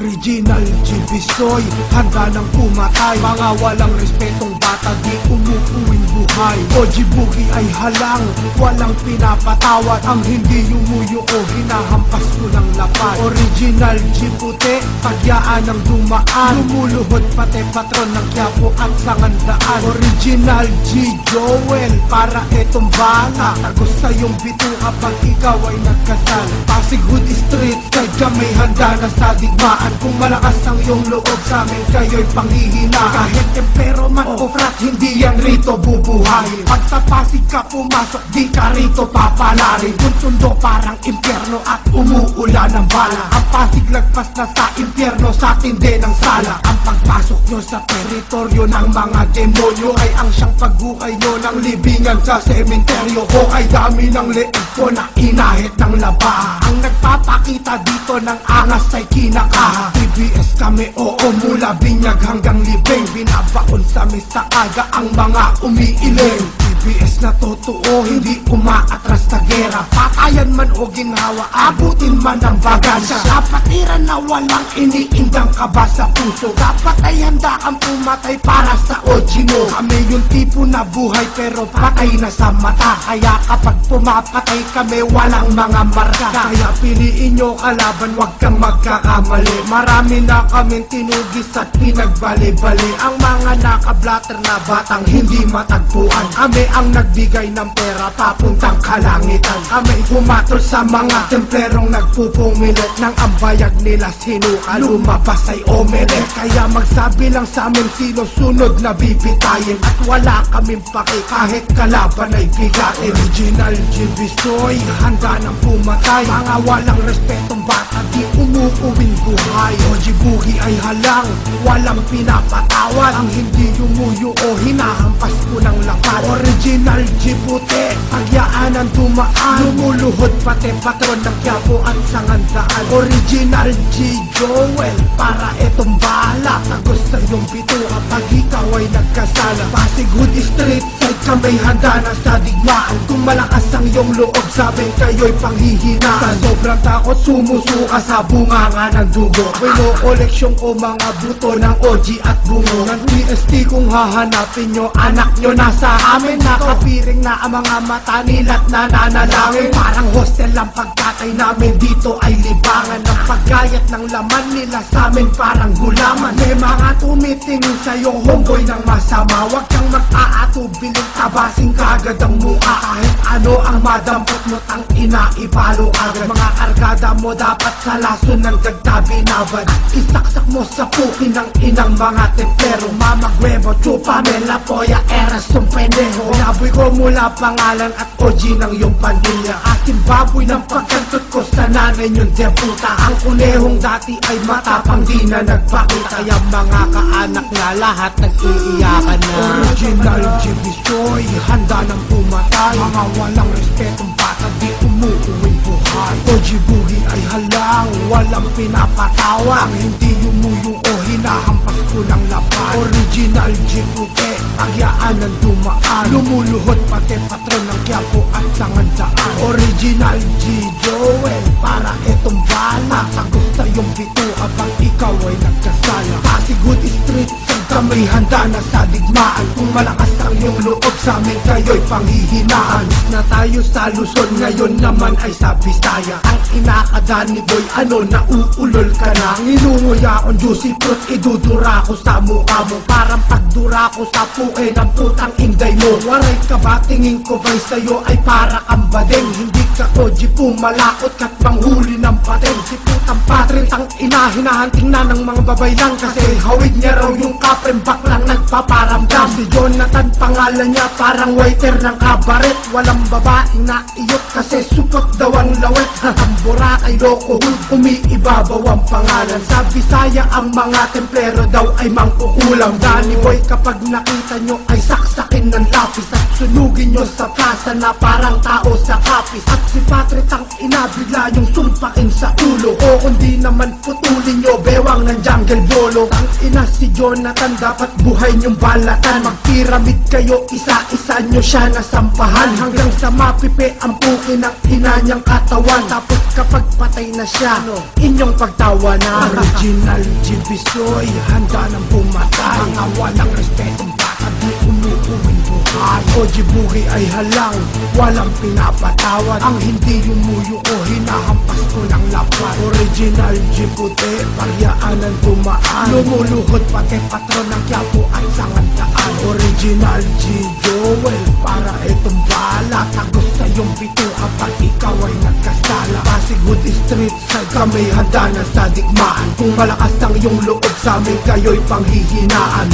Original Gibisoy, handa ng pumatay. Mga walang respetong bata, di umuuwing buhay. OG Boogie ay halang, walang pinapatawad. Ang hindi yumuyo o hinahampas ko ng lapad. Original G puti, pagyaan ng dumaan. Lumuluhod pati patron ng Quiapo at Sangandaan. Original G Joel, para etong bala. Tagos sa iyong bito kapag ikaw ay nagkasal. Pasig Hood Street, kaya may handa na sa digmaan. Kung malakas ang iyong loob sa amin, kayo'y panghihina. Kahit tempero man o frat, hindi yan rito bubuhayin. Pag sa Pasig ka pumasok, di ka rito papalarin. Kung sundo parang impyerno at umuulan ng bala. Ang Pasig lagpas na sa impyerno, sa tindi ng sala. Ang pagpasok nyo sa teritoryo ng mga demonyo ay ang siyang pagbuhay nyo ng libingan sa sementeryo. O ay dami ng leeg ko na inahit ng laba. Ang nagpapakita dito ng angas ay kinaka. TBS kami, oo, mula binyag hanggang libing. Binabaon sa misa aga ang mga umiiling. TBS na totoo, hindi umaatras sa gera. Patayan man o ginhawa, abutin man ang bagansya. Kapatiran na walang iniindang kaba sa puso. Dapat ay handa kang pumatay para sa OG mo. Kami yung tipo na buhay pero patay na sa mata. Kaya kapag pumapatay kami, walang mga marka. Kaya piliin nyo kalaban, wag kang magkakamali. Marami na kaming tinugis at pinagbali-bali. Ang mga nakablatter na batang hindi matagpuan. Kami ang nagbigay ng pera papuntang kalangitan. Kami humatol sa mga templerong nagpupumilit. Nang ang bayag nila sinuka, lumabas ay omelet. Kaya magsabi lang sa amin sino sunod na bibitayin. At wala kaming paki kahit kalaban ay bigatin. Original Gibisoy, handa ng pumatay. Mga walang respetong bata, di umuuwing buhay. OG Boogie ay halang, walang pinapatawad. Ang hindi yumuyo o hinahampas ko ng lapad. Original G puti, pagyaan ng dumaan. Lumuluhod pati patron ng Quiapo at Sangandaan. Original G Joel, para etong bala. Tagos sa iyong bito kapag ikaw ay nagkasala. Pasig Hood Street, kami handa na sa digmaan. Kung malakas ang iyong loob, sabi kayo'y panghihinaan. Sa sobrang takot, sumusuka sa bunganga ng dugo. Pino-koleksyon ko mga buto ng OG at bungo. Ng TST kung hahanapin nyo, anak nyo nasa amin. Nakapiring na ang mga mata nila't nananalangin. Parang hostel ang pagkatay namin, dito ay libangan. Ang paggayat ng laman nila sa amin parang gulaman. May mga tumitingin sa'yo, homeboy ng masama. Huwag kang mag-aatubiling, tabasing kagad ang mukha. Kahit ano ang madampot mo, tang ina, ipalo agad. Mga kargada mo dapat sa lason ng dagtabinabad. Isaksak mo sa pukin ng inang mga templero. Mamagwebo, chupa, mela, poya, eras, yung pendeho. Naboy ko mula pangalan at OG ng iyong pandilya. Aking baboy ng pagkantot ko sa nanay niyong deputa. Ang kunehong dati ay matapang, di na nagpakita. Kaya mga kaanak na lahat nag-iiyakan na. Original Gibisoy, handa ng pumatay. Mga walang respetong bata, di umuuwing buhay. OG Boogie ay halang, walang pinapatawa. Ang hindi yumuyo o hinahampas ko ng lapad. Original G puti, pagyaan ng dumaan. Lumuluhod pati patron ng Quiapo at Sangandaan. Original G Joel, para etong bala. Tagos sa iyong bito kapag ikaw ay nagkasala. Pasig Hood Street, kami handa na sa digmaan. Kung malakas ang iyong loob sa amin, kayo'y panghihinaan. Na tayo sa Luzon, ngayon naman ay sa Bisaya. Ang inakada ni Boy, ano, nauulol ka na. Nginunguya akong juicy fruit, idudura ko sa mukha mo. Parang pagdura ko sa puke ng putang inday mo. Waray ka ba, tingin ko ba'y sa'yo ay para kang badeng. Hindi ka OG, pumalakot ka't manghuli ng pating. Si putang patrin, tang ina, hinahanting na ng mga babay lang. Kasi hawig niya raw yung kaprembak lang nagpaparamdam. Si Jonathan pangalan niya, parang waiter ng kabaret. Walang babaeng naiyot kasi supot daw ang lawet. Tambura kay Loco Hood, umiibabaw ang pangalan. Sa Bisaya ang mga templero daw ay mangkukulam. Danny Boy kapag nakita nyo ay saksakin ng lapis. At Susunugin nyo sa plaza na parang tao sa kapis. At si Patrick ang inabigla yung sumpain sa ulo. O kundi naman putulin nyo bewang ng jungle bolo. Tang ina si Jonathan, dapat buhay nyong balatan. Magpiramid kayo, isa-isa nyo siya nasampahan. Hanggang sa mapipi ang puki ng ina niyang katawan. Tapos kapag patay na siya, inyong pagtawanan. Original Gibisoy, handa ng pumatay. Mga walang respetong bata, di umuuwing buhay. O Jibugi ay halang, walang pinapatawad. Ang hindi yumuyo o hinahampas ko ng lapat. Original Gibuti, paryaanan tumaan. Lumuluhod pati patron ng Quiapo at Sangandaan. Original G. Joel, para itong bala. Tagos sa iyong pito kapag ikaw ay nagkasala. Pasig Hood Street side kami handa na sa digmaan. Kung malakas ang iyong loob sa amin, kayo'y panghihinaan.